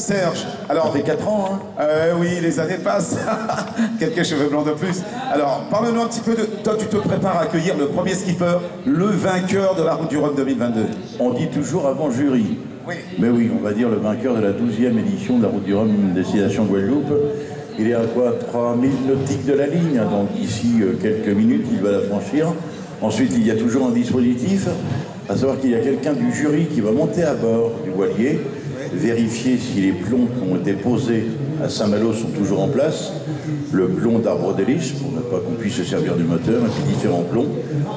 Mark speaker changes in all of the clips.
Speaker 1: Serge, alors...
Speaker 2: Ça fait 4 ans, hein.
Speaker 1: Oui, les années passent. Quelques cheveux blancs de plus. Alors, parle-nous un petit peu de... Toi, tu te prépares à accueillir le premier skipper, le vainqueur de la Route du Rhum 2022.
Speaker 2: On dit toujours avant jury.
Speaker 1: Oui.
Speaker 2: Mais oui, on va dire le vainqueur de la 12e édition de la Route du Rhum, destination Guadeloupe. Il est à quoi 3000 nautiques de la ligne, donc d'ici quelques minutes, il va la franchir. Ensuite, il y a toujours un dispositif, à savoir qu'il y a quelqu'un du jury qui va monter à bord du voilier, vérifier si les plombs qui ont été posés à Saint-Malo sont toujours en place, le plomb d'Arbre d'Hélice, pour ne pas qu'on puisse se servir du moteur, et puis différents plombs.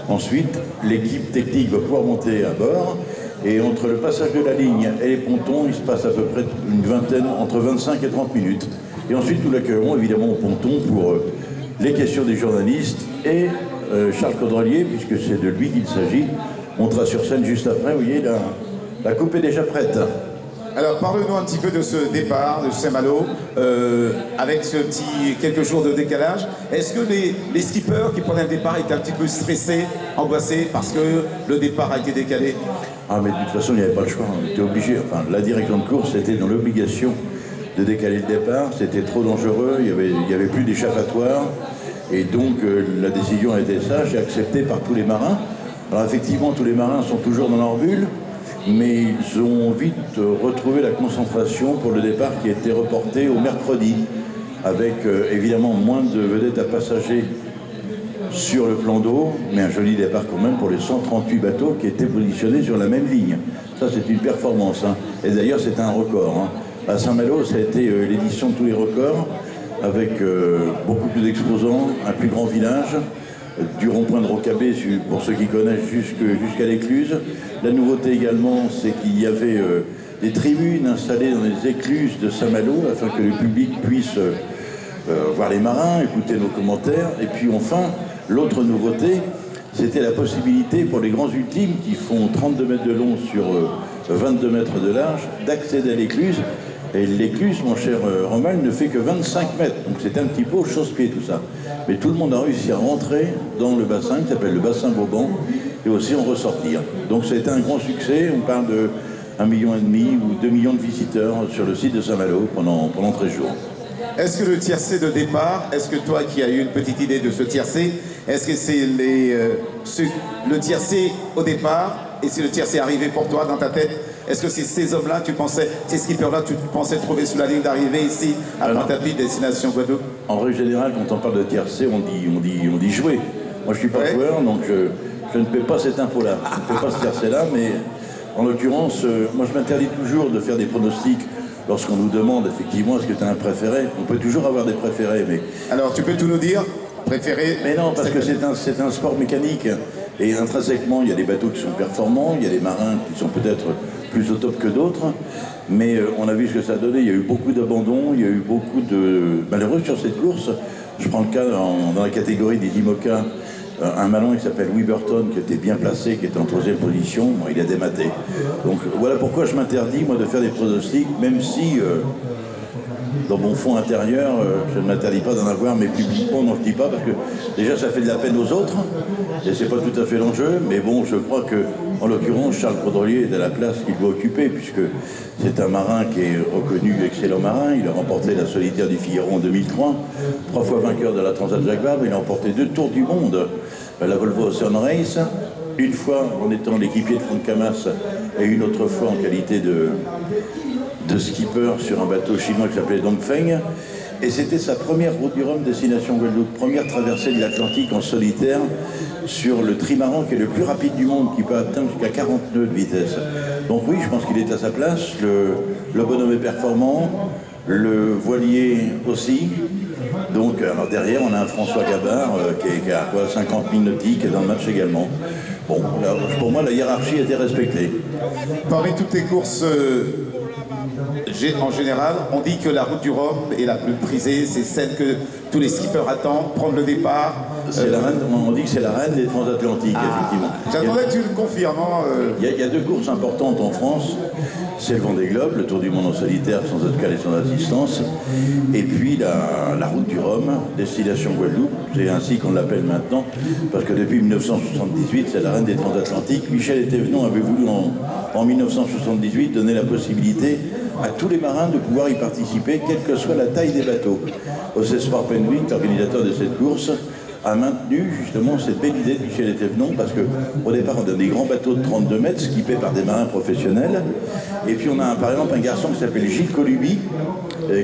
Speaker 2: Ensuite, l'équipe technique va pouvoir monter à bord, et entre le passage de la ligne et les pontons, il se passe à peu près une vingtaine, entre 25 et 30 minutes. Et ensuite, nous l'accueillerons évidemment au ponton pour les questions des journalistes et Charles Caudrelier, puisque c'est de lui qu'il s'agit, montera sur scène juste après. Vous voyez, la coupe est déjà prête.
Speaker 1: Alors, parle-nous un petit peu de ce départ de Saint-Malo, avec ce petit quelques jours de décalage. Est-ce que les skippers qui prenaient le départ étaient un petit peu stressés, angoissés, parce que le départ a été décalé?
Speaker 2: Ah, mais de toute façon, il n'y avait pas le choix. On était obligé. Enfin, la direction de course était dans l'obligation de décaler le départ. C'était trop dangereux. Il y avait plus d'échappatoire. Et donc, la décision a été sage et acceptée par tous les marins. Alors, effectivement, tous les marins sont toujours dans leur bulle, mais ils ont vite retrouvé la concentration pour le départ qui a été reporté au mercredi, avec évidemment moins de vedettes à passagers sur le plan d'eau, mais un joli départ quand même pour les 138 bateaux qui étaient positionnés sur la même ligne. Ça, c'est une performance, hein. Et d'ailleurs, c'est un record, hein. À Saint-Malo, ça a été l'édition de tous les records, avec beaucoup plus d'exposants, un plus grand village, du rond-point de Rocabé, pour ceux qui connaissent, jusqu'à l'écluse. La nouveauté également, c'est qu'il y avait des tribunes installées dans les écluses de Saint-Malo, afin que le public puisse voir les marins, écouter nos commentaires. Et puis enfin, l'autre nouveauté, c'était la possibilité pour les grands ultimes, qui font 32 mètres de long sur 22 mètres de large, d'accéder à l'écluse. Et l'écluse, mon cher Romain, ne fait que 25 mètres. Donc c'est un petit peu au chausse-pied tout ça. Mais tout le monde a réussi à rentrer dans le bassin qui s'appelle le bassin Vauban et aussi en ressortir. Donc ça a été un grand succès. On parle de 1,5 million ou 2 millions de visiteurs sur le site de Saint-Malo pendant 13 jours.
Speaker 1: Est-ce que le tiercé de départ, est-ce que toi qui as eu une petite idée de ce tiercé, est-ce que c'est le tiercé au départ et c'est le tiercé arrivé pour toi dans ta tête? Est-ce que c'est ces hommes-là, ces skippers-là, tu pensais trouver sous la ligne d'arrivée ici, à Pointe-à-Pitre, destination Guadeloupe?
Speaker 2: En règle générale, quand on parle de tiercé, on dit jouer. Moi, je suis pas joueur, donc je ne paie pas cette info-là. Je ne paie pas ce tiercé-là, mais en l'occurrence, moi, je m'interdis toujours de faire des pronostics lorsqu'on nous demande, effectivement, est-ce que tu as un préféré? On peut toujours avoir des préférés, mais...
Speaker 1: Alors, tu peux tout nous dire? Préféré?
Speaker 2: Mais non, parce que c'est un sport mécanique. Et intrinsèquement, il y a des bateaux qui sont performants, il y a des marins qui sont peut-être plus au top que d'autres, mais on a vu ce que ça a donné. Il y a eu beaucoup d'abandons, il y a eu beaucoup de malheureux sur cette course. Je prends le cas dans la catégorie des IMOCA, un malin qui s'appelle Wiberton, qui était bien placé, qui était en 3e position, bon, il a dématé. Donc voilà pourquoi je m'interdis, moi, de faire des pronostics, même si... dans mon fond intérieur, je ne m'interdis pas d'en avoir, mais publiquement, non, je ne dis pas, parce que déjà, ça fait de la peine aux autres, et c'est pas tout à fait l'enjeu, mais bon, je crois que, en l'occurrence, Charles Caudrelier est à la place qu'il doit occuper, puisque c'est un marin qui est reconnu excellent marin. Il a remporté la Solitaire du Figaro en 2003, 3 fois vainqueur de la Transat Jacques Vabre, il a remporté 2 tours du monde, la Volvo Ocean Race, une fois en étant l'équipier de Franck Camas, et une autre fois en qualité de skipper sur un bateau chinois qui s'appelait Dongfeng. Et c'était sa première route du Rhum destination Guadeloupe, première traversée de l'Atlantique en solitaire sur le trimaran qui est le plus rapide du monde, qui peut atteindre jusqu'à 40 nœuds de vitesse. Donc oui, je pense qu'il est à sa place, le bonhomme est performant, le voilier aussi. Donc alors derrière, on a un François Gabard qui est à quoi, 50 000 nautiques, qui est dans le match également. Bon, là, pour moi, la hiérarchie était respectée.
Speaker 1: Parmi toutes les courses... en général, on dit que la route du Rhum est la plus prisée, c'est celle que tous les skippers attendent, prendre le départ.
Speaker 2: On dit que c'est la reine des transatlantiques, effectivement.
Speaker 1: J'attendais que tu le confirmes.
Speaker 2: Il y a 2 courses importantes en France. C'est le Vendée Globe, le Tour du monde en solitaire sans escale et sans assistance. Et puis la route du Rhum, destination Guadeloupe. C'est ainsi qu'on l'appelle maintenant, parce que depuis 1978, c'est la reine des transatlantiques. Michel Etévenon avait voulu en 1978 donner la possibilité à tous les marins de pouvoir y participer, quelle que soit la taille des bateaux. OC Sport Penguin, l'organisateur de cette course, a maintenu justement cette belle idée de Michel Etévenon, parce qu'au départ on a des grands bateaux de 32 mètres skippés par des marins professionnels, et puis on a par exemple un garçon qui s'appelle Gilles Colubi,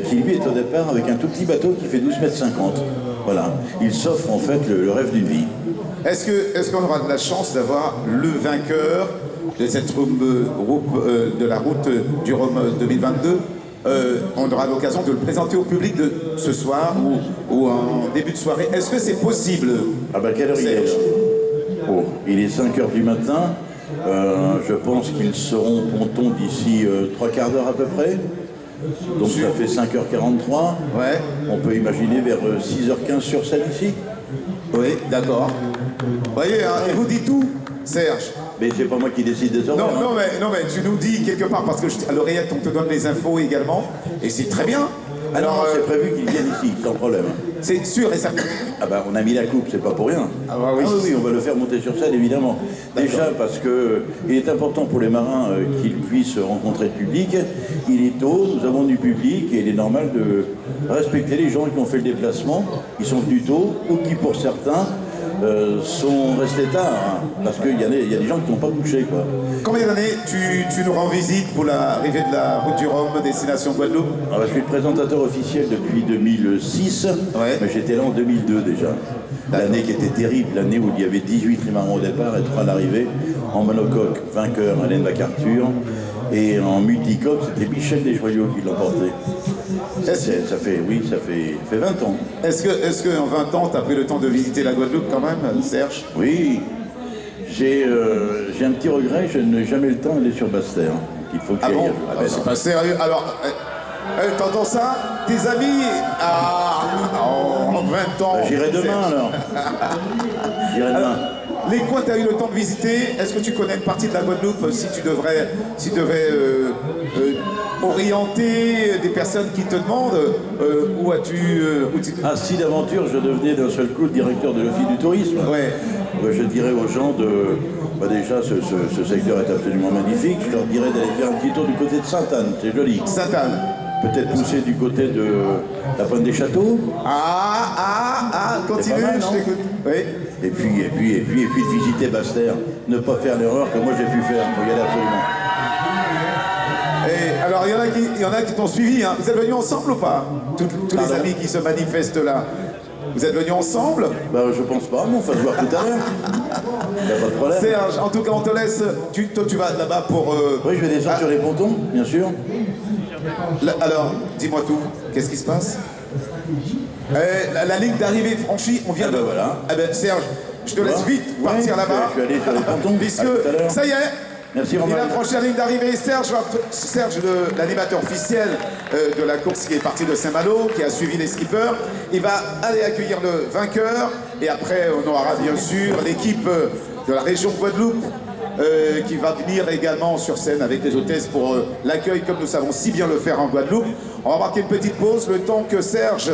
Speaker 2: qui lui est au départ avec un tout petit bateau qui fait 12 mètres 50. Voilà, il s'offre en fait le rêve d'une vie.
Speaker 1: Est-ce qu'on aura de la chance d'avoir le vainqueur de cette de la route du Rhum 2022? On aura l'occasion de le présenter au public de ce soir ou en début de soirée. Est-ce que c'est possible?
Speaker 2: Ah bah quelle heure il est? Oh, il est 5h du matin. Je pense qu'ils seront pontons d'ici 3/4 d'heure à peu près. Donc ça fait 5h43.
Speaker 1: Ouais.
Speaker 2: On peut imaginer vers 6h15 sur scène ici.
Speaker 1: Oui, d'accord. Vous voyez, hein, il vous dit tout, Serge.
Speaker 2: Mais c'est pas moi qui décide des horaires.
Speaker 1: Non, mais tu nous dis quelque part, parce que à l'oreillette, on te donne les infos également, et c'est très bien.
Speaker 2: Alors, c'est prévu qu'ils viennent ici, sans problème.
Speaker 1: C'est sûr et certain.
Speaker 2: Ah ben, on a mis la coupe, c'est pas pour rien.
Speaker 1: Ah bah oui.
Speaker 2: Ah oui, on va le faire monter sur scène, évidemment. Déjà parce que il est important pour les marins qu'ils puissent rencontrer le public. Il est tôt, nous avons du public, et il est normal de respecter les gens qui ont fait le déplacement, qui sont venus tôt, ou qui, pour certains, sont restés tard, hein, parce qu'il y a des gens qui n'ont pas couché, quoi.
Speaker 1: Combien d'années tu nous rends visite pour l'arrivée de la route du Rhum, destination Guadeloupe?
Speaker 2: Alors, je suis le présentateur officiel depuis 2006,
Speaker 1: ouais.
Speaker 2: Mais j'étais là en 2002 déjà. L'année qui était terrible, l'année où il y avait 18 trimarans au départ et 3 à l'arrivée. En monocoque, vainqueur Hélène MacArthur. Et en multicoque, c'était Michel Desjoyaux qui l'emportait. Ça fait 20 ans. Est-ce
Speaker 1: qu'en 20 ans, tu as pris le temps de visiter la Guadeloupe quand même, Serge?
Speaker 2: Oui. J'ai un petit regret, je n'ai jamais eu le temps d'aller sur Basse-Terre. Il faut que j'aille.
Speaker 1: Bon c'est pas sérieux. Alors, t'entends ça? Tes amis en 20 ans.
Speaker 2: J'irai demain alors. J'irai demain.
Speaker 1: Les coins que tu as eu le temps de visiter, est-ce que tu connais une partie de la Guadeloupe si tu devais orienter des personnes qui te demandent où as-tu...
Speaker 2: si d'aventure je devenais d'un seul coup le directeur de l'Office du tourisme,
Speaker 1: ouais.
Speaker 2: Je dirais aux gens déjà ce secteur est absolument magnifique, je leur dirais d'aller faire un petit tour du côté de Sainte-Anne, c'est joli.
Speaker 1: Sainte-Anne.
Speaker 2: Peut-être pousser du côté de la Pointe des Châteaux.
Speaker 1: Continue, je t'écoute. Oui.
Speaker 2: Et puis de visiter Basse-Terre, ne pas faire l'erreur que moi j'ai pu faire, il faut y aller absolument.
Speaker 1: Et alors il y en a qui t'ont suivi, hein. Vous êtes venus ensemble ou pas? Tous les amis qui se manifestent là. Vous êtes venus ensemble?
Speaker 2: Je pense pas, mais on va se voir tout à l'heure. Il n'y a pas de problème.
Speaker 1: Serge, en tout cas on te laisse. Toi tu vas là-bas pour...
Speaker 2: Oui, je vais descendre sur les pontons, bien sûr.
Speaker 1: Alors, dis-moi tout, qu'est-ce qui se passe? La ligne d'arrivée franchie, on vient de...
Speaker 2: Voilà.
Speaker 1: Serge, je te laisse vite partir là-bas.
Speaker 2: Je vais aller sur les pontons.
Speaker 1: Puisque, ça y est,
Speaker 2: merci,
Speaker 1: il a franchi la ligne d'arrivée. Serge, l'animateur officiel de la course qui est parti de Saint-Malo, qui a suivi les skippers, il va aller accueillir le vainqueur. Et après, on aura bien sûr l'équipe de la région Guadeloupe, qui va venir également sur scène avec les hôtesses pour l'accueil, comme nous savons si bien le faire en Guadeloupe. On va marquer une petite pause, le temps que Serge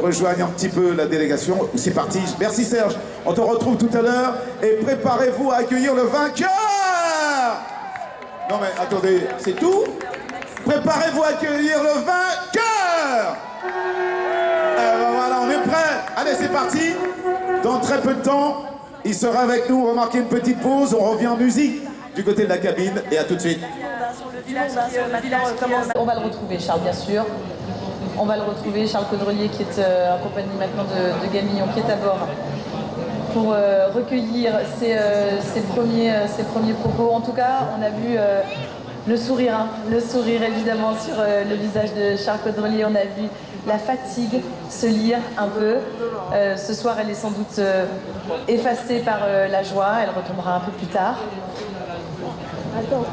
Speaker 1: rejoigne un petit peu la délégation. C'est parti. Merci Serge. On te retrouve tout à l'heure et préparez-vous à accueillir le vainqueur. Non mais attendez, c'est tout? Préparez-vous à accueillir le vainqueur. Voilà, on est prêt. Allez, c'est parti. Dans très peu de temps, il sera avec nous. On va marquer une petite pause. On revient en musique du côté de la cabine. Et à tout de suite.
Speaker 3: On va le retrouver, Charles, bien sûr. On va le retrouver, Charles Caudrelier, qui est en compagnie maintenant de Gamillon, qui est à bord pour recueillir ses premiers propos. En tout cas, on a vu le sourire évidemment sur le visage de Charles Caudrelier. On a vu la fatigue se lire un peu. Ce soir, elle est sans doute effacée par la joie. Elle retombera un peu plus tard. Attends.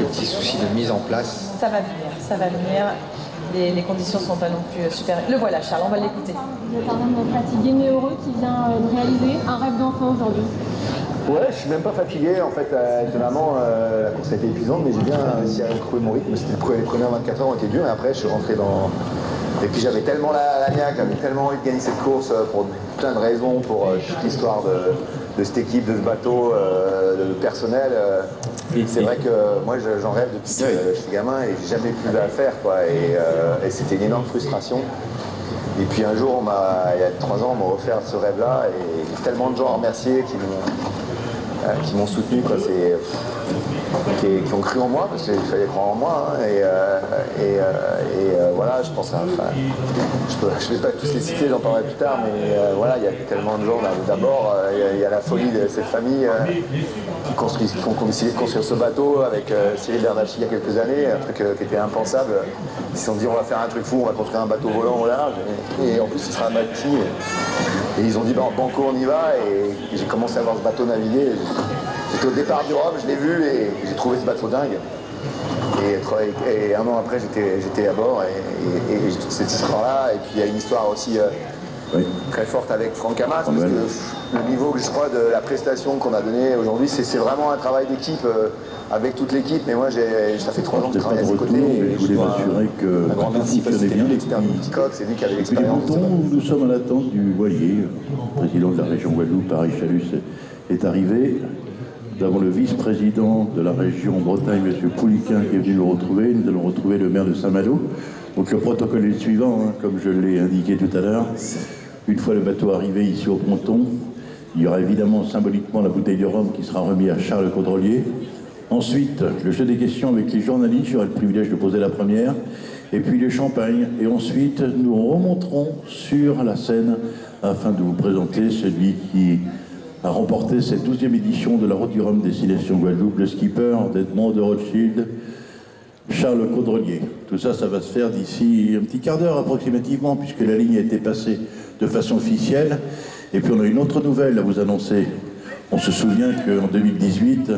Speaker 4: Le petit souci de mise en place.
Speaker 3: Ça va venir. Les conditions ne sont pas non plus super. Le voilà, Charles, on va l'écouter.
Speaker 5: Vous êtes un homme fatigué mais heureux qui vient de réaliser un rêve d'enfant aujourd'hui.
Speaker 6: Ouais, je suis même pas fatigué. En fait, étonnamment, la course a été épuisante, mais j'ai bien réussi à retrouver mon rythme. C'était les premières 24 heures ont été dures, et après, je suis rentré dans. Et puis j'avais tellement la niaque, j'avais tellement envie de gagner cette course pour plein de raisons, pour toute l'histoire de cette équipe, de ce bateau, de personnel. C'est vrai que moi j'en rêve depuis que je suis gamin et j'ai jamais pu le faire, quoi. Et c'était une énorme frustration. Et puis un jour, il y a 3 ans, on m'a offert ce rêve-là et j'ai tellement de gens à remercier qui m'ont soutenu, quoi. Qui ont cru en moi, parce qu'il fallait croire en moi. Voilà, je pense je ne vais pas tous les citer, j'en parlerai plus tard, mais voilà, il y a tellement de gens. D'abord, il y a la folie de cette famille qui ont décidé de construire ce bateau avec Cyril Bernacchi il y a quelques années, un truc qui était impensable. Ils se sont dit on va faire un truc fou, on va construire un bateau volant au large, et en plus il sera bâti. Et ils ont dit banco, on y va, et j'ai commencé à voir ce bateau naviguer. J'étais au départ du Rhum, je l'ai vu et j'ai trouvé ce bateau dingue. Et 1 an après, j'étais à bord et cette histoire-là. Et puis il y a une histoire aussi très forte avec Franck Hamas, parce que le niveau, je crois, de la prestation qu'on a donnée aujourd'hui, c'est vraiment un travail d'équipe avec toute l'équipe. Mais moi, ça fait 3 ans que je travaille à ses côtés.
Speaker 2: Je voulais m'assurer que
Speaker 6: un grand merci, parce que c'était lui l'expert du petit coq, c'est lui qui avait l'expérience.
Speaker 2: Nous sommes à l'attente du voilier. Le président de la région Guadeloupe, Paris Chalus, est arrivé. Nous avons le vice-président de la région Bretagne, M. Pouliquin, qui est venu le retrouver. Nous allons retrouver le maire de Saint-Malo. Donc le protocole est le suivant, comme je l'ai indiqué tout à l'heure. Une fois le bateau arrivé ici au ponton, il y aura évidemment symboliquement la bouteille de rhum qui sera remise à Charles Caudrelier. Ensuite, le jeu des questions avec les journalistes, j'aurai le privilège de poser la première. Et puis le champagne. Et ensuite, nous remonterons sur la scène afin de vous présenter celui qui a remporté cette 12e édition de la Route du Rhum Destination Guadeloupe, le skipper d'Edmond de Rothschild, Charles Caudrelier. Tout ça, ça va se faire d'ici un petit quart d'heure approximativement, puisque la ligne a été passée de façon officielle. Et puis on a une autre nouvelle à vous annoncer. On se souvient qu'en 2018,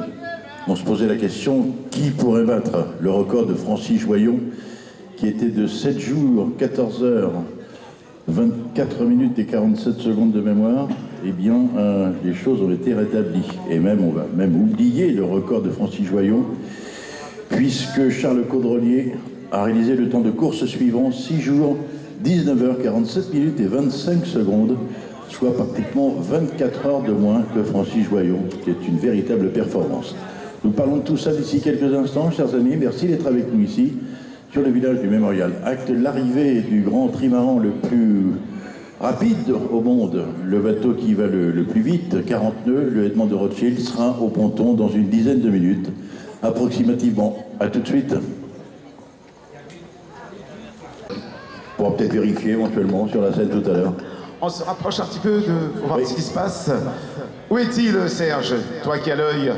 Speaker 2: on se posait la question qui pourrait battre le record de Francis Joyon, qui était de 7 jours, 14 heures, 24 minutes et 47 secondes de mémoire. Eh bien, les choses ont été rétablies. Et même, on va même oublier le record de Francis Joyon, puisque Charles Caudrelier a réalisé le temps de course suivant, 6 jours, 19 heures, 47 minutes et 25 secondes, soit pratiquement 24 heures de moins que Francis Joyon, qui est une véritable performance. Nous parlons de tout ça d'ici quelques instants, chers amis. Merci d'être avec nous ici, sur le village du Mémorial. Acte l'arrivée du grand trimaran le plus rapide au monde, le bateau qui va le plus vite, 40 nœuds, le Edmond de Rothschild, sera au ponton dans une dizaine de minutes, approximativement. A tout de suite. On pourra peut-être vérifier éventuellement sur la scène tout à l'heure.
Speaker 1: On se rapproche un petit peu pour voir ce qui se passe. Où est-il, Serge? Toi qui as l'œil.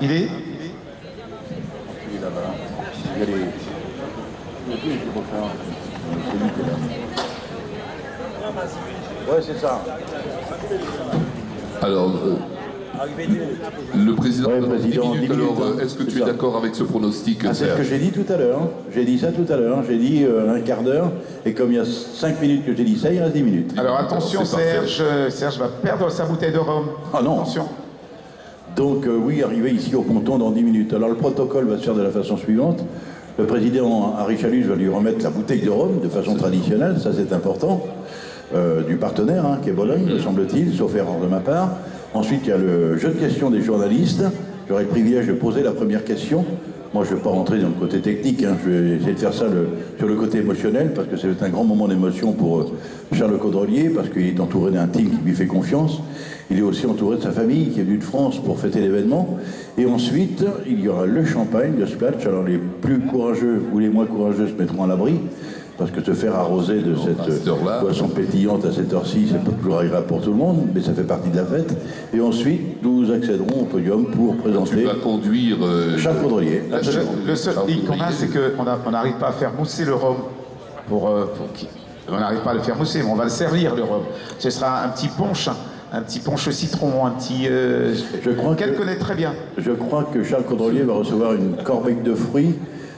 Speaker 1: Il est?
Speaker 2: Il est là-bas. Il y a les... Ouais, c'est ça.
Speaker 7: Alors, le président,
Speaker 2: ouais,
Speaker 7: 10 minutes, alors
Speaker 2: hein,
Speaker 7: est-ce que tu es d'accord avec ce pronostic?
Speaker 2: C'est ce que j'ai dit tout à l'heure. J'ai dit ça tout à l'heure. J'ai dit un quart d'heure. Et comme il y a 5 minutes que j'ai dit ça, il reste 10 minutes.
Speaker 1: Alors attention, Serge va perdre sa bouteille de rhum.
Speaker 2: Ah non.
Speaker 1: Attention.
Speaker 2: Donc oui, arrivé ici au ponton dans 10 minutes. Alors le protocole va se faire de la façon suivante. Le président Henri Chalus va lui remettre la bouteille de rhum de façon traditionnelle, ça c'est important, du partenaire, qui est Bologne, me semble-t-il, sauf erreur de ma part. Ensuite, il y a le jeu de questions des journalistes. J'aurai le privilège de poser la première question. Moi, je ne vais pas rentrer dans le côté technique, je vais essayer de faire ça sur le côté émotionnel, parce que c'est un grand moment d'émotion pour Charles Caudrelier, parce qu'il est entouré d'un team qui lui fait confiance. Il est aussi entouré de sa famille qui est venue de France pour fêter l'événement. Et ensuite, il y aura le champagne, le splash. Alors les plus courageux ou les moins courageux se mettront à l'abri, parce que se faire arroser de cette boisson pétillante à cette heure-ci, c'est pas toujours agréable pour tout le monde, mais ça fait partie de la fête. Et ensuite, nous accéderons au podium pour présenter...
Speaker 7: Tu vas conduire...
Speaker 2: Charles Caudrelier.
Speaker 1: Le seul hic qu'on a, c'est qu'on n'arrive pas à faire mousser le rhum on n'arrive pas à le faire mousser, mais on va le servir, le rhum. Ce sera un petit punch citron, un petit... qu'elle connaît très bien.
Speaker 2: Je crois que Charles Caudrelier va recevoir une corbeille de fruits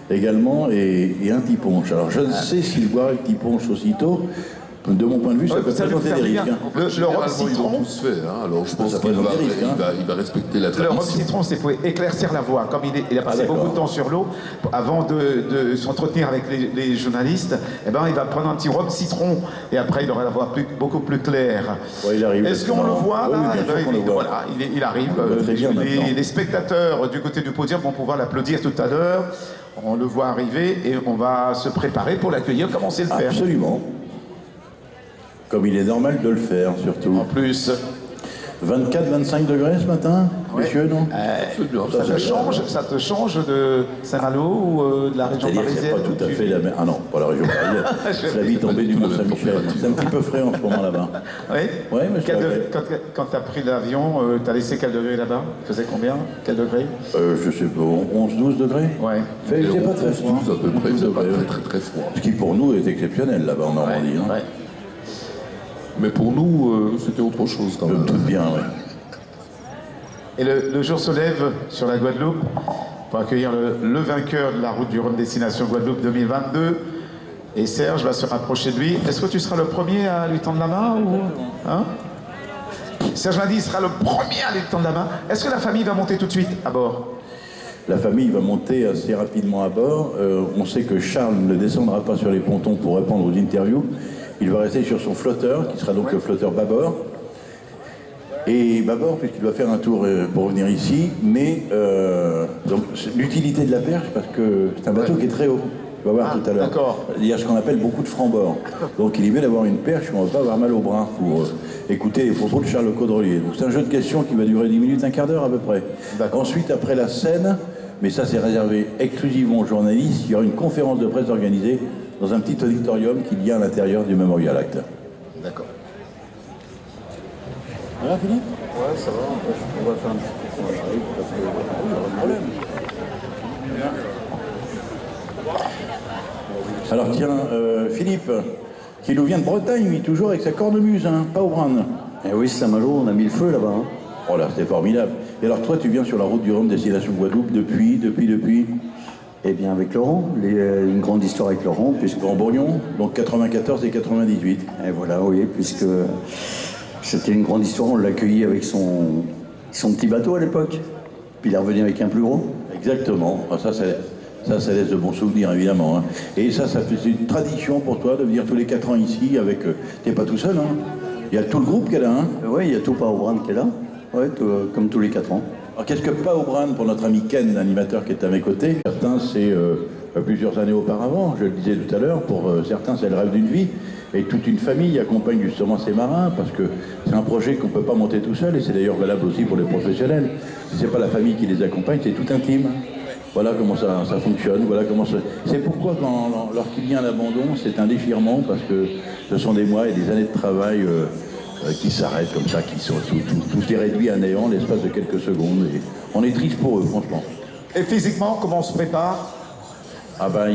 Speaker 2: également et un petit punch. Alors je ne sais s'il boira un petit punch aussitôt, De mon point de vue, ça peut
Speaker 1: ça lui
Speaker 2: présenter
Speaker 1: fait
Speaker 2: des
Speaker 1: bien.
Speaker 2: risques. Hein.
Speaker 1: Le rhum
Speaker 7: Généralement, ils l'ont
Speaker 1: citron,
Speaker 7: tous fait, hein. Alors je pense
Speaker 2: Ça
Speaker 7: qu'il
Speaker 2: présente des risques, hein.
Speaker 7: il va respecter la
Speaker 1: le rhum
Speaker 7: tradition.
Speaker 1: citron, c'est pour éclaircir la voix. Comme il a passé
Speaker 2: d'accord.
Speaker 1: beaucoup de temps sur l'eau, avant de s'entretenir avec les journalistes, eh ben, il va prendre un petit rhum citron et après il aura la voix beaucoup plus claire.
Speaker 2: Ouais, il arrive.
Speaker 1: Est-ce qu'on le voit
Speaker 2: Oui,
Speaker 1: là?
Speaker 2: bien
Speaker 1: Eh ben,
Speaker 2: sûr qu'on le voit.
Speaker 1: Voilà, il arrive.
Speaker 2: On le voit très bien maintenant.
Speaker 1: Les spectateurs du côté du podium vont pouvoir l'applaudir tout à l'heure. On le voit arriver et on va se préparer pour l'accueillir. Comment c'est le faire?
Speaker 2: Absolument. Comme il est normal de le faire, surtout.
Speaker 1: En plus,
Speaker 2: 24-25 degrés ce matin,
Speaker 1: Ouais.
Speaker 2: messieurs, non
Speaker 7: Absolument.
Speaker 1: ça te change de Saint-Malo ou de la région
Speaker 2: C'est-à-dire que c'est
Speaker 1: parisienne?
Speaker 2: pas tout à fait la même. Ah non, pas la région parisienne. C'est la vie tombée du Mont-Saint-Michel. C'est un petit peu frais en ce moment là-bas.
Speaker 1: Oui.
Speaker 2: Ouais, mais je l'avais.
Speaker 1: Quand tu as pris l'avion, tu as laissé quel degré là-bas? Il faisait combien? Quel degré?
Speaker 2: Je sais pas, 11-12 degrés.
Speaker 1: Ouais.
Speaker 2: Il fait pas très froid.
Speaker 7: 12 à peu près,
Speaker 2: 12
Speaker 7: c'est pas
Speaker 2: degrés.
Speaker 7: très froid.
Speaker 2: Ce qui pour nous est exceptionnel là-bas en Normandie. Hein.
Speaker 1: Ouais.
Speaker 7: Mais pour nous, c'était autre chose quand
Speaker 2: Je me
Speaker 7: même.
Speaker 2: doute bien, oui.
Speaker 1: Et le jour se lève sur la Guadeloupe pour accueillir le vainqueur de la route du Rhum Destination Guadeloupe 2022. Et Serge va se rapprocher de lui. Est-ce que tu seras le premier à lui tendre la main ou... Hein? Serge m'a dit qu'il sera le premier à lui tendre la main. Est-ce que la famille va monter tout de suite à bord?
Speaker 2: La famille va monter assez rapidement à bord. On sait que Charles ne descendra pas sur les pontons pour répondre aux interviews. Il va rester sur son flotteur, qui sera donc le flotteur bâbord. Et bâbord, puisqu'il doit faire un tour pour revenir ici. Mais donc l'utilité de la perche, parce que c'est un bateau qui est très haut. Tu vas voir tout à l'heure.
Speaker 1: D'accord.
Speaker 2: Il y a ce qu'on appelle beaucoup de francs-bords. Donc il est mieux d'avoir une perche où on ne va pas avoir mal au bras pour écouter les propos de Charles Le Caudrelier. Donc c'est un jeu de questions qui va durer 10 minutes, un quart d'heure à peu près. Ensuite, après la scène, mais ça c'est réservé exclusivement aux journalistes, il y aura une conférence de presse organisée dans un petit auditorium qu'il y a à l'intérieur du Memorial Act.
Speaker 1: D'accord.
Speaker 2: Voilà, Philippe? Ouais, ça va. On va faire un petit peu quand j'arrive, parce que pas de problème. Alors tiens, Philippe, qui nous vient de Bretagne, lui, toujours avec sa cornemuse, hein, pas au bran.
Speaker 8: Eh oui, Saint-Malo, on a mis le feu là-bas. Hein.
Speaker 2: Oh là, c'était formidable. Et alors toi, tu viens sur la route du Rhum, destination Guadeloupe, depuis
Speaker 8: Eh bien, avec Laurent, une grande histoire avec Laurent, puisque...
Speaker 2: Grand Bourgnon, donc 94 et 98.
Speaker 8: Et voilà, oui, puisque c'était une grande histoire, on l'a accueilli avec son petit bateau à l'époque. Puis il est revenu avec un plus gros.
Speaker 2: Exactement. Ah, ça laisse de bons souvenirs, évidemment. Hein. Et ça fait une tradition pour toi de venir tous les 4 ans ici avec... T'es pas tout seul, hein? Il y a tout le groupe qui est là, hein?
Speaker 8: Oui, il y a tout Pao Brand qui est là, ouais, comme tous les 4 ans.
Speaker 2: Alors qu'est-ce que Pao Brand pour notre ami Ken, l'animateur qui est à mes côtés? Certains, c'est plusieurs années auparavant, je le disais tout à l'heure, pour certains, c'est le rêve d'une vie. Et toute une famille accompagne justement ces marins, parce que c'est un projet qu'on ne peut pas monter tout seul, et c'est d'ailleurs valable aussi pour les professionnels. Si ce n'est pas la famille qui les accompagne, c'est tout un team. Voilà comment ça fonctionne, voilà comment ça... C'est pourquoi lorsqu'il y a un abandon, c'est un déchirement, parce que ce sont des mois et des années de travail qui s'arrêtent comme ça, qui sont tout est réduit à néant l'espace de quelques secondes. Et on est triste pour eux, franchement.
Speaker 1: Et physiquement, comment on se prépare?
Speaker 2: Ah ben,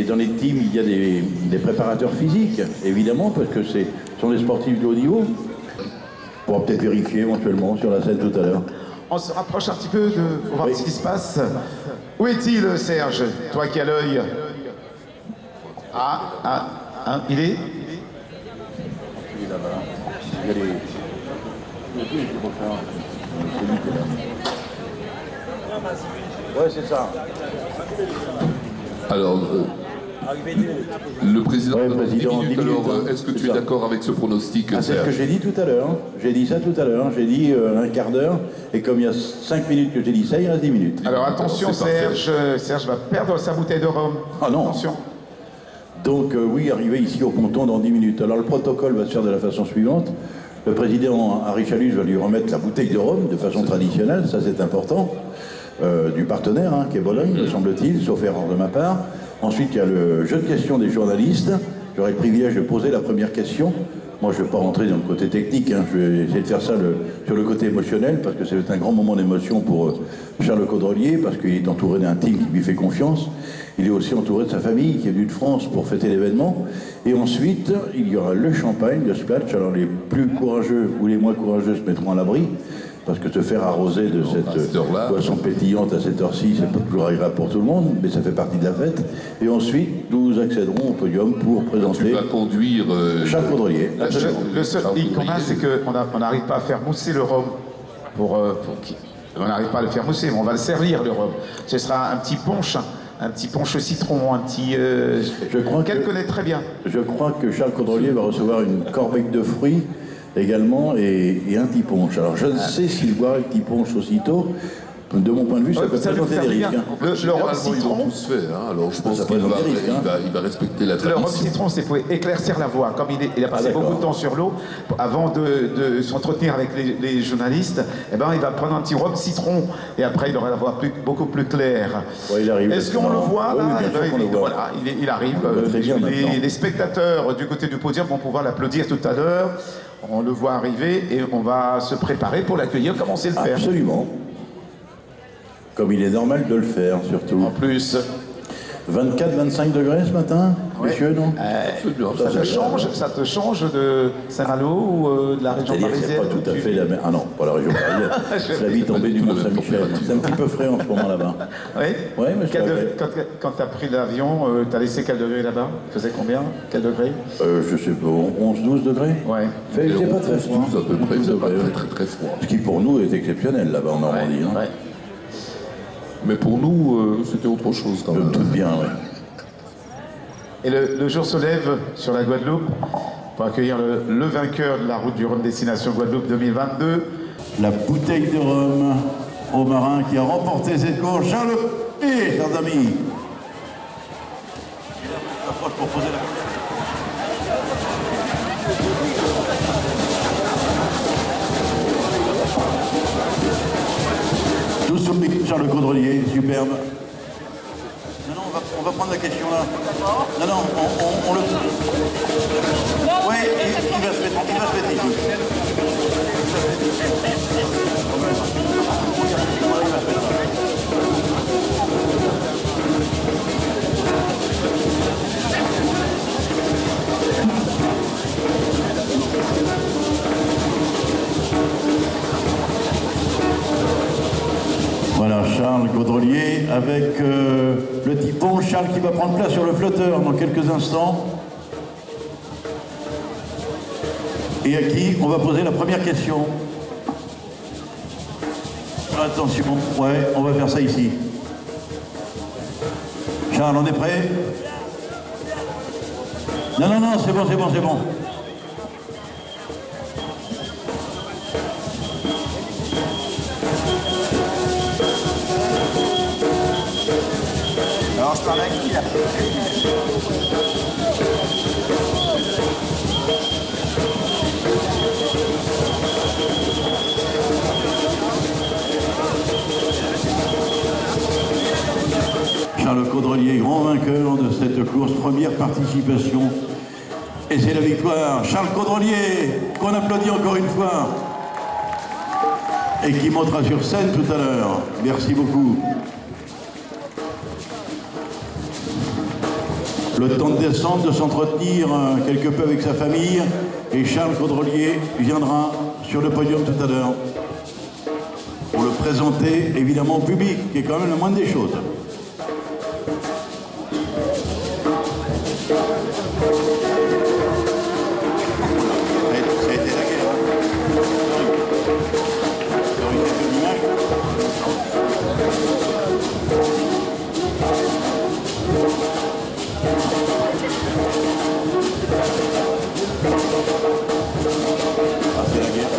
Speaker 2: dans les teams, il y a des préparateurs physiques, évidemment, parce que ce sont des sportifs de haut niveau. On pourra peut-être vérifier éventuellement sur la scène tout à l'heure.
Speaker 1: On se rapproche un petit peu pour voir ce qui se passe. Où est-il, Serge? Toi qui as l'œil. Il est?
Speaker 2: Il est là-bas. Il y a les... Ouais, c'est ça.
Speaker 7: Alors, le président,
Speaker 2: Ouais,
Speaker 7: dans
Speaker 2: président,
Speaker 7: 10 minutes,
Speaker 2: 10 minutes,
Speaker 7: alors,
Speaker 2: hein,
Speaker 7: est-ce que
Speaker 2: c'est
Speaker 7: tu es
Speaker 2: ça.
Speaker 7: d'accord avec ce pronostic,
Speaker 2: Ah, c'est ce
Speaker 7: Serge?
Speaker 2: que j'ai dit tout à l'heure. J'ai dit ça tout à l'heure. J'ai dit un quart d'heure. Et comme il y a 5 minutes que j'ai dit ça, il reste 10 minutes.
Speaker 1: Alors attention,
Speaker 7: C'est parfait.
Speaker 1: Serge va perdre sa bouteille de rhum.
Speaker 2: Ah non.
Speaker 1: Attention.
Speaker 2: Donc oui, arrivé ici au ponton dans 10 minutes. Alors le protocole va se faire de la façon suivante. Le président Harry Chalus va lui remettre la bouteille de rhum de façon traditionnelle, ça c'est important, du partenaire, hein, qui est Bologne, me semble-t-il, sauf erreur de ma part. Ensuite, il y a le jeu de questions des journalistes. J'aurai le privilège de poser la première question. Moi, je ne vais pas rentrer dans le côté technique, hein. Je vais essayer de faire ça sur le côté émotionnel, parce que c'est un grand moment d'émotion pour Charles Le Caudrelier, parce qu'il est entouré d'un team qui lui fait confiance. Il est aussi entouré de sa famille, qui est venue de France pour fêter l'événement. Et ensuite, il y aura le champagne, le splash. Alors, les plus courageux ou les moins courageux se mettront à l'abri. parce que se faire arroser de cette boisson pétillante à cette heure-ci, c'est pas toujours agréable pour tout le monde, mais ça fait partie de la fête. Et ensuite, nous accéderons au podium pour présenter
Speaker 7: Tu vas conduire
Speaker 2: Charles Caudrelier.
Speaker 1: Le seul hic qu'on a, c'est qu'on n'arrive pas à faire mousser le rhum. On n'arrive pas à le faire mousser, mais on va le servir, le rhum. Ce sera un petit punch citron, un petit... qu'elle connaît très bien.
Speaker 2: Je crois que Charles Caudrelier va recevoir une corbeille de fruits également et un petit punch. Alors je ne sais s'il boira le petit punch aussitôt. De mon point de vue, ça peut présenter des risques.
Speaker 1: Le rhum citron,
Speaker 7: ils l'ont tous fait, hein. Alors je pense qu'il va respecter la tradition.
Speaker 1: Le rhum citron, c'est pour éclaircir la voix. Comme il a passé beaucoup de temps sur l'eau, avant de s'entretenir avec les journalistes, eh ben, il va prendre un petit rhum citron et après il aura la voix beaucoup plus claire.
Speaker 2: Ouais, il arrive.
Speaker 1: Est-ce qu'on le voit là?
Speaker 2: Oui, bien sûr qu'on le voit.
Speaker 1: Voilà, il arrive.
Speaker 2: Très bien
Speaker 1: Les spectateurs du côté du podium vont pouvoir l'applaudir tout à l'heure. On le voit arriver et on va se préparer pour l'accueillir. Comment c'est le faire?
Speaker 2: Absolument. Comme il est normal de le faire, surtout.
Speaker 1: En plus.
Speaker 2: 24-25 degrés ce matin, messieurs, non?
Speaker 1: Ça te change de Saint-Malo ou de la région
Speaker 2: C'est-à-dire
Speaker 1: parisienne?
Speaker 2: c'est pas tout à fait la même... Ah non, pas la région parisienne. C'est la vie tombée du Mont-Saint-Michel. C'est un petit peu frais en ce moment là-bas.
Speaker 1: Oui.
Speaker 2: Ouais, mais
Speaker 1: quand tu as pris l'avion, tu as laissé quel degré là-bas? Il faisait combien? Quel degré?
Speaker 2: Je sais pas, 11-12 degrés?
Speaker 1: Ouais.
Speaker 2: Il faisait pas très froid.
Speaker 7: 12 à peu près, c'est pas très froid.
Speaker 2: Ce qui pour nous est exceptionnel là-bas en Normandie.
Speaker 1: Ouais. Ouais.
Speaker 7: Mais pour nous, c'était autre chose quand même.
Speaker 2: Tout bien, oui.
Speaker 1: Et le jour se lève sur la Guadeloupe pour accueillir le vainqueur de la route du rhum destination Guadeloupe 2022.
Speaker 2: La bouteille de rhum au marin qui a remporté cette course, Charles et chers amis. Pour poser la... Tous sur le Charles Caudrelier, superbe. Non, on va prendre la question là. Non, on le... Oui, il va se mettre ici. Voilà, Charles Caudrelier avec le typon. Charles qui va prendre place sur le flotteur dans quelques instants. Et à qui on va poser la première question. Attention, ouais, on va faire ça ici. Charles, on est prêt? Non, c'est bon.
Speaker 6: Alors je parle à qui là?
Speaker 2: Charles Caudrelier, grand vainqueur de cette course, première participation. Et c'est la victoire. Charles Caudrelier, qu'on applaudit encore une fois. Et qui montera sur scène tout à l'heure. Merci beaucoup. Le temps de descendre, de s'entretenir quelque peu avec sa famille. Et Charles Caudrelier viendra sur le podium tout à l'heure. Pour le présenter évidemment au public, qui est quand même la moindre des choses. Ça a été la guerre. C'est la guerre.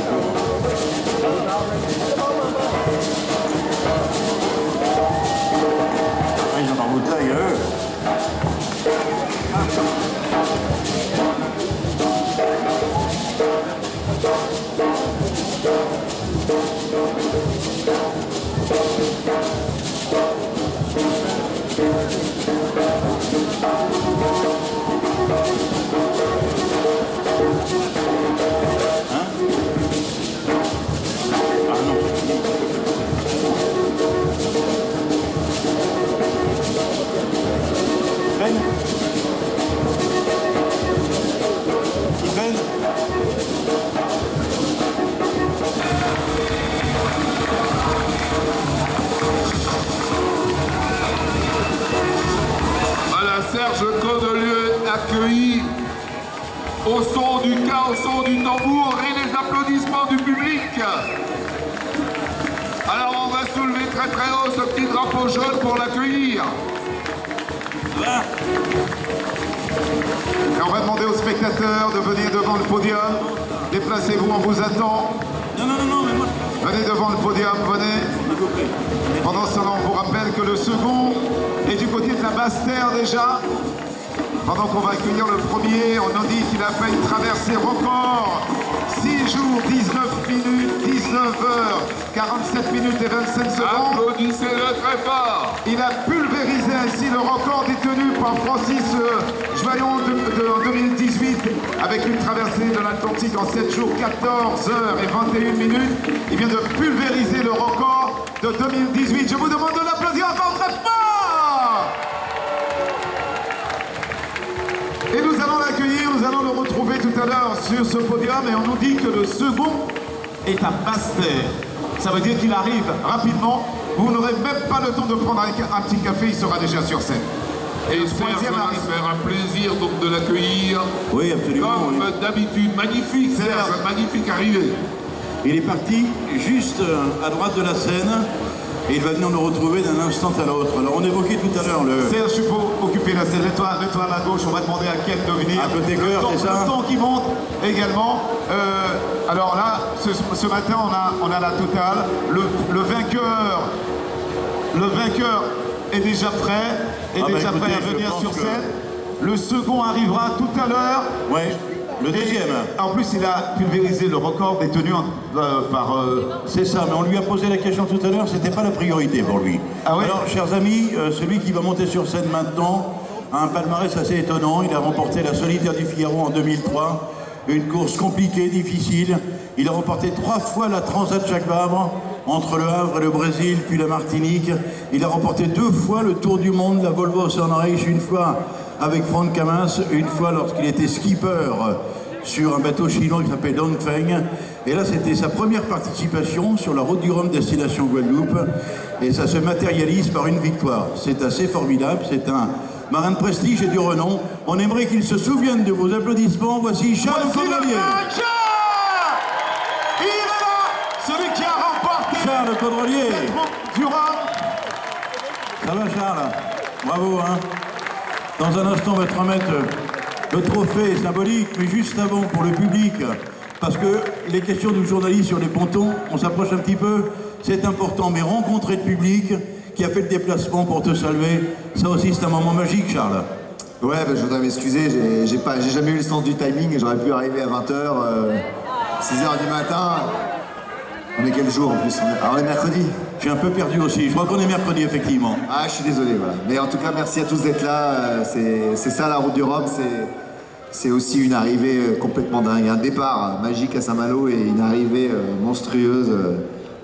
Speaker 7: au son du tambour et les applaudissements du public. Alors on va soulever très très haut ce petit drapeau jaune pour l'accueillir.
Speaker 1: Et on va demander aux spectateurs de venir devant le podium. Déplacez-vous, on vous attend.
Speaker 2: Non, mais moi...
Speaker 1: Venez devant le podium, venez. Pendant ce temps, on vous rappelle que le second est du côté de la Basse-Terre déjà. Pendant qu'on va accueillir le premier, on nous dit qu'il a fait une traversée record. 6 jours, 19 minutes, 19 heures, 47 minutes et 25 secondes.
Speaker 7: Applaudissez-le très fort.
Speaker 1: Il a pulvérisé ainsi le record détenu par Francis Joyon de 2018 avec une traversée de l'Atlantique en 7 jours, 14 heures et 21 minutes. Il vient de pulvériser le record de 2018. Je vous demande de l'applaudir encore très fort. Et nous allons l'accueillir, nous allons le retrouver tout à l'heure sur ce podium et on nous dit que le second est à Basse-Terre. Ça veut dire qu'il arrive rapidement. Vous n'aurez même pas le temps de prendre un petit café, il sera déjà sur scène.
Speaker 7: Et Serge va se faire un plaisir donc de l'accueillir.
Speaker 2: Oui, absolument.
Speaker 7: Comme d'habitude, magnifique Serge, magnifique arrivée.
Speaker 2: Il est parti juste à droite de la scène et il va venir nous retrouver d'un instant à l'autre. Alors on évoquait tout à l'heure le...
Speaker 1: Serge, il faut occuper la scène. Mets-toi à la gauche, on va demander à Ken de venir.
Speaker 2: Un côté cœur, c'est ça?
Speaker 1: Le temps qui monte également. Alors là, ce matin, on a la totale. Le vainqueur est déjà prêt, prêt à venir sur scène. Le second arrivera tout à l'heure.
Speaker 2: Ouais. Le deuxième.
Speaker 1: En plus, il a pulvérisé le record détenu par...
Speaker 2: C'est ça, mais on lui a posé la question tout à l'heure, c'était pas la priorité pour lui.
Speaker 1: Ah ouais?
Speaker 2: Alors, chers amis, celui qui va monter sur scène maintenant a un palmarès assez étonnant. Il a remporté la Solitaire du Figaro en 2003, une course compliquée, difficile. Il a remporté 3 fois la Transat Jacques Vabre, entre le Havre et le Brésil, puis la Martinique. Il a remporté 2 fois le Tour du Monde, la Volvo Oceanreich, une fois avec Franck Kamins, une fois lorsqu'il était skipper sur un bateau chinois qui s'appelait Dongfeng. Et là, c'était sa première participation sur la route du Rhum destination Guadeloupe. Et ça se matérialise par une victoire. C'est assez formidable. C'est un marin de prestige et du renom. On aimerait qu'il se souvienne de vos applaudissements. Voici Charles Caudrelier.
Speaker 1: Il est là, celui qui a remporté
Speaker 2: Charles Caudrelier.
Speaker 1: du Rhum.
Speaker 2: Ça va, Charles? Bravo, hein? Dans un instant, on va te remettre le trophée symbolique, mais juste avant, pour le public, parce que les questions du journaliste sur les pontons, on s'approche un petit peu, c'est important, mais rencontrer le public qui a fait le déplacement pour te saluer, ça aussi c'est un moment magique, Charles.
Speaker 6: Ouais, je voudrais m'excuser, j'ai jamais eu le sens du timing et j'aurais pu arriver à 20h, 6h du matin. On est quel jour en plus? Ah, on est mercredi.
Speaker 2: Je suis un peu perdu aussi, je crois qu'on est mercredi effectivement.
Speaker 6: Ah, je suis désolé, voilà. Mais en tout cas, merci à tous d'être là. C'est ça la route du Rhum, c'est aussi une arrivée complètement dingue. Un départ magique à Saint-Malo et une arrivée monstrueuse.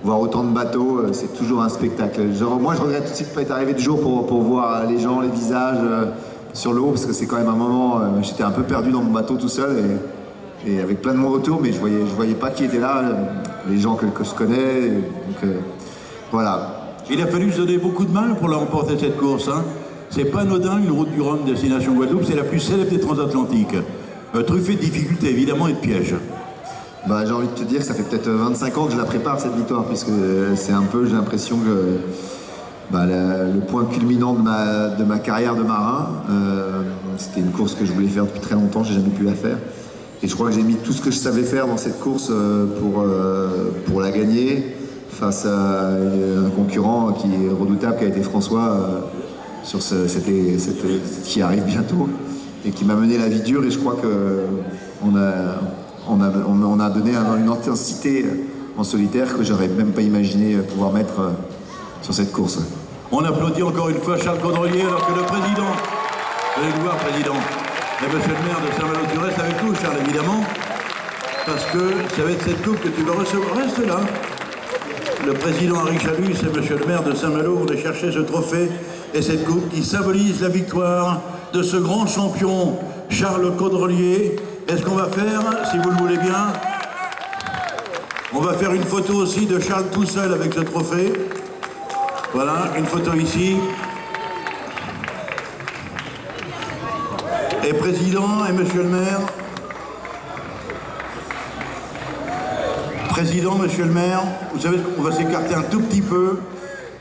Speaker 6: Voir autant de bateaux, c'est toujours un spectacle. Genre, moi, je regrette aussi de ne pas être arrivé du jour pour voir les gens, les visages sur l'eau, parce que c'est quand même un moment... J'étais un peu perdu dans mon bateau tout seul et avec plein de monde autour, mais je voyais pas qui était là, les gens que je connais. Donc, voilà.
Speaker 2: Il a fallu se donner beaucoup de mal pour la remporter cette course. Hein. C'est pas anodin, une route du Rhum destination Guadeloupe, c'est la plus célèbre des transatlantiques. Truffée de difficultés évidemment et de pièges.
Speaker 6: Bah, j'ai envie de te dire que ça fait peut-être 25 ans que je la prépare cette victoire, puisque c'est un peu, j'ai l'impression que le point culminant de ma carrière de marin. C'était une course que je voulais faire depuis très longtemps, j'ai jamais pu la faire. Et je crois que j'ai mis tout ce que je savais faire dans cette course pour la gagner, face à un concurrent qui est redoutable, qui a été François, qui arrive bientôt, et qui m'a mené la vie dure, et je crois qu'on a donné une intensité en solitaire que j'aurais même pas imaginé pouvoir mettre sur cette course.
Speaker 2: On applaudit encore une fois Charles Caudrelier alors que le président, allez le voir président, et monsieur le maire de Saint-Malo, tu restes avec nous Charles évidemment, parce que ça va être cette coupe que tu vas recevoir, reste là. Le président Henri Chalus et monsieur le maire de Saint-Malo vont aller chercher ce trophée et cette coupe qui symbolise la victoire de ce grand champion Charles Caudrelier. Est-ce qu'on va faire, si vous le voulez bien, on va faire une photo aussi de Charles tout seul avec ce trophée. Voilà, une photo ici. Et président et monsieur le maire, Président, monsieur le maire, vous savez qu'on va s'écarter un tout petit peu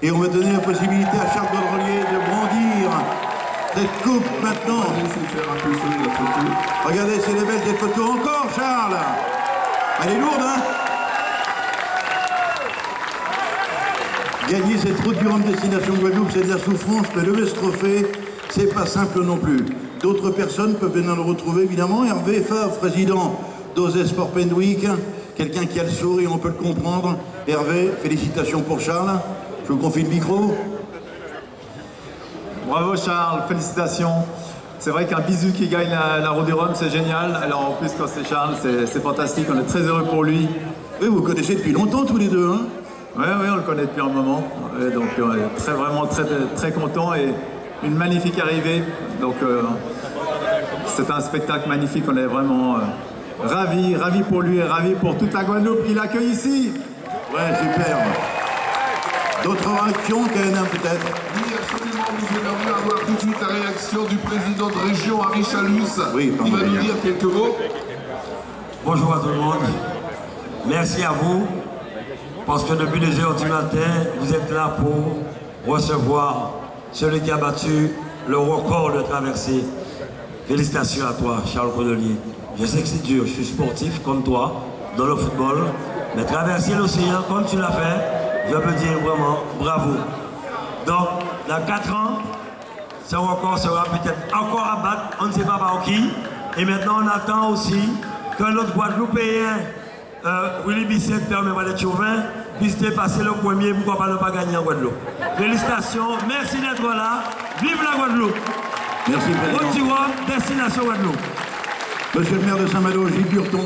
Speaker 2: et on va donner la possibilité à Charles Caudrelier de brandir cette coupe maintenant. Regardez, c'est la belle cette photo encore, Charles. Elle est lourde, hein? Gagner cette route du Rhum destination Guadeloupe, c'est de la souffrance, mais lever ce trophée, c'est pas simple non plus. D'autres personnes peuvent venir le retrouver, évidemment. Hervé Favre, président d'Osez Sport Pen Week, quelqu'un qui a le sourire, on peut le comprendre. Hervé, félicitations pour Charles. Je vous confie le micro.
Speaker 9: Bravo Charles, félicitations. C'est vrai qu'un bisou qui gagne la route du Rhum, c'est génial. Alors en plus, quand c'est Charles, c'est fantastique. On est très heureux pour lui.
Speaker 2: Oui, vous connaissez depuis longtemps tous les deux, hein?
Speaker 9: Oui, on le connaît depuis un moment. Et donc on est vraiment très content et une magnifique arrivée. Donc c'est un spectacle magnifique. On est vraiment ravis pour lui et ravis pour toute la Guadeloupe qui l'accueille ici.
Speaker 2: Ouais, super. D'autres réactions, Ken, peut-être?
Speaker 7: Oui, absolument. Nous aimerions avoir tout de suite la réaction du président de région, Harry Chalus,
Speaker 2: oui,
Speaker 7: qui va nous dire quelques mots.
Speaker 10: Bonjour à tout le monde. Merci à vous, parce que depuis 2 heures du matin, vous êtes là pour recevoir celui qui a battu le record de traversée. Félicitations à toi, Charles Caudrelier. Je sais que c'est dur, je suis sportif comme toi, dans le football, mais traverser l'océan comme tu l'as fait, je peux dire vraiment bravo. Donc, dans 4 ans, ce record sera peut-être encore à battre, on ne sait pas par qui. Et maintenant, on attend aussi que notre Guadeloupéen, Willy Bisset, permet de Chauvin, puisse dépasser le premier, pourquoi pas ne pas gagner en Guadeloupe. Félicitations, merci d'être là, vive la Guadeloupe.
Speaker 2: Merci, président.
Speaker 10: Route du Rhum, destination Guadeloupe.
Speaker 2: Monsieur le maire de Saint-Malo, Gilles Burton.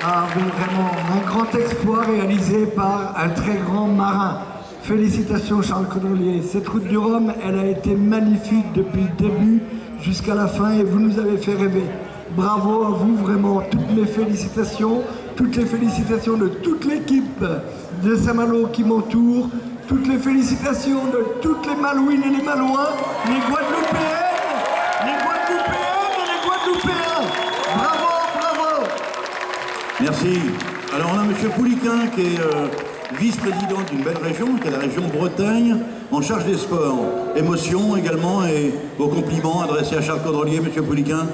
Speaker 11: Ah oui, vraiment, un grand exploit réalisé par un très grand marin. Félicitations Charles Caudrelier. Cette route du Rhum, elle a été magnifique depuis le début jusqu'à la fin et vous nous avez fait rêver. Bravo à vous, vraiment, toutes les félicitations de toute l'équipe de Saint-Malo qui m'entoure, toutes les félicitations de toutes les Malouines et les Malouins, les Guadeloupéennes et les Guadeloupéens. Bravo, bravo.
Speaker 2: Merci. Alors on a monsieur Pouliquin qui est vice-président d'une belle région, qui est la région Bretagne, en charge des sports. Émotion également et vos compliments adressés à Charles Caudrelier, monsieur Pouliquin.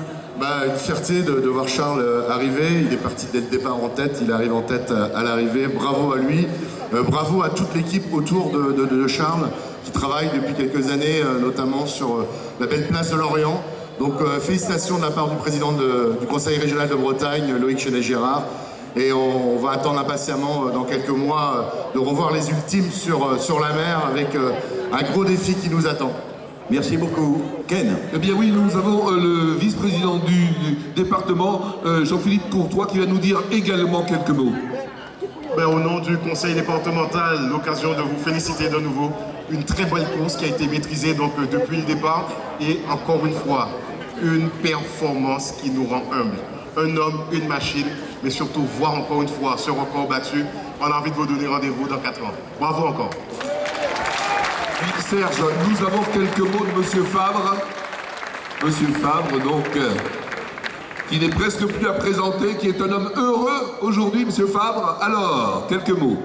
Speaker 12: Une fierté de voir Charles arriver. Il est parti dès le départ en tête, il arrive en tête à l'arrivée. Bravo à lui, bravo à toute l'équipe autour de Charles qui travaille depuis quelques années, notamment sur la belle place de Lorient. Donc félicitations de la part du président du Conseil régional de Bretagne, Loïc Chenet-Girard. Et on va attendre impatiemment dans quelques mois de revoir les ultimes sur la mer avec un gros défi qui nous attend.
Speaker 2: Merci beaucoup. Ken.
Speaker 7: Eh bien oui, nous avons le vice-président du département, Jean-Philippe Courtois, qui va nous dire également quelques mots.
Speaker 13: Au nom du conseil départemental, l'occasion de vous féliciter de nouveau. Une très belle course qui a été maîtrisée donc, depuis le départ. Et encore une fois, une performance qui nous rend humbles. Un homme, une machine, mais surtout voir encore une fois ce record battu. On a envie de vous donner rendez-vous dans 4 ans. Bravo encore.
Speaker 7: Serge, nous avons quelques mots de Monsieur Favre. Monsieur Favre, donc, qui n'est presque plus à présenter, qui est un homme heureux aujourd'hui, Monsieur Favre. Alors, quelques mots.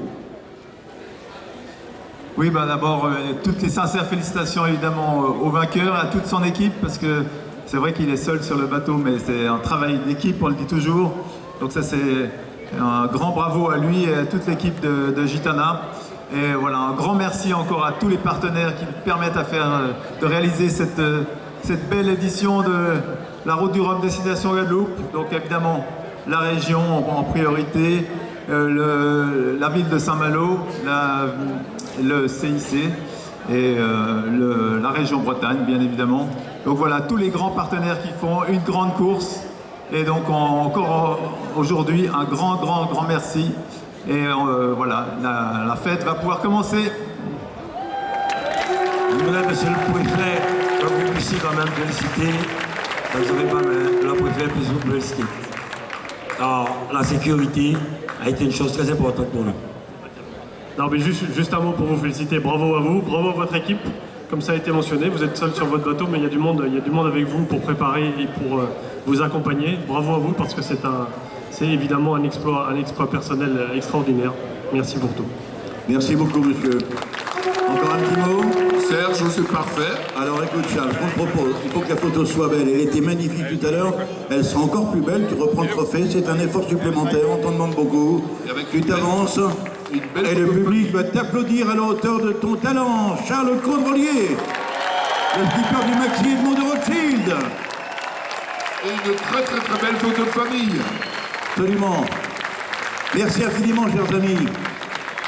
Speaker 9: Oui, d'abord, toutes les sincères félicitations évidemment au vainqueur, à toute son équipe, parce que c'est vrai qu'il est seul sur le bateau, mais c'est un travail d'équipe, on le dit toujours. Donc ça, c'est un grand bravo à lui et à toute l'équipe de Gitana. Et voilà, un grand merci encore à tous les partenaires qui permettent de réaliser cette belle édition de la Route du Rhum destination Guadeloupe. Donc évidemment, la région en priorité, la ville de Saint-Malo, le CIC et la région Bretagne, bien évidemment. Donc voilà, tous les grands partenaires qui font une grande course. Et donc encore aujourd'hui, un grand merci. Et voilà, la fête va pouvoir commencer.
Speaker 10: Je voudrais, monsieur le préfet, que vous puissiez quand même féliciter. Vous n'avez pas le préfet puisse vous féliciter. Alors, la sécurité a été une chose très importante pour nous.
Speaker 14: Non, mais juste un mot pour vous féliciter. Bravo à vous, bravo à votre équipe. Comme ça a été mentionné, vous êtes seul sur votre bateau, mais il y a du monde avec vous pour préparer et pour vous accompagner. Bravo à vous parce que c'est c'est évidemment un exploit personnel extraordinaire. Merci pour tout.
Speaker 2: Merci beaucoup, monsieur. Encore un petit mot?
Speaker 7: Serge, c'est parfait.
Speaker 2: Alors écoute Charles, je te propose, il faut que la photo soit belle. Elle était magnifique tout à l'heure, elle sera encore plus belle, tu reprends le trophée, c'est un effort supplémentaire, on t'en demande beaucoup. Tu t'avances et le public va t'applaudir à la hauteur de ton talent. Charles Caudrelier, le skipper du Maxi Edmond de Rothschild.
Speaker 7: Et une très très très belle photo de famille.
Speaker 2: Absolument. Merci infiniment, chers amis.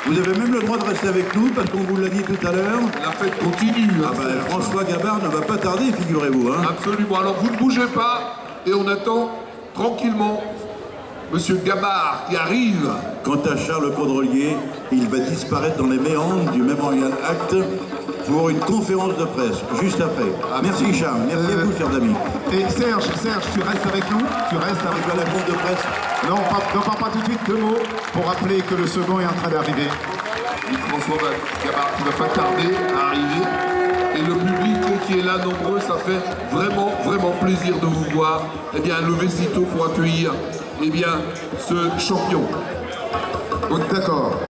Speaker 2: Vous avez même le droit de rester avec nous, parce qu'on vous l'a dit tout à l'heure.
Speaker 7: La fête continue.
Speaker 2: Ah ben, François Gabard ne va pas tarder, figurez-vous. Hein.
Speaker 7: Absolument. Alors vous ne bougez pas, et on attend tranquillement Monsieur Gabard qui arrive.
Speaker 2: Quant à Charles Caudrelier, il va disparaître dans les méandres du Memorial Act pour une conférence de presse, juste après. Merci Charles, merci à vous, chers amis.
Speaker 1: Et Serge, tu restes avec nous? Tu restes avec
Speaker 2: la conf de presse?
Speaker 1: Non, ne parle pas tout de suite, 2 mots pour rappeler que le second est en train d'arriver.
Speaker 7: François Gabard qui ne va pas tarder à arriver. Et le public qui est là nombreux, ça fait vraiment, vraiment plaisir de vous voir. Eh bien, levez sitôt pour accueillir, eh bien, ce champion.
Speaker 1: D'accord.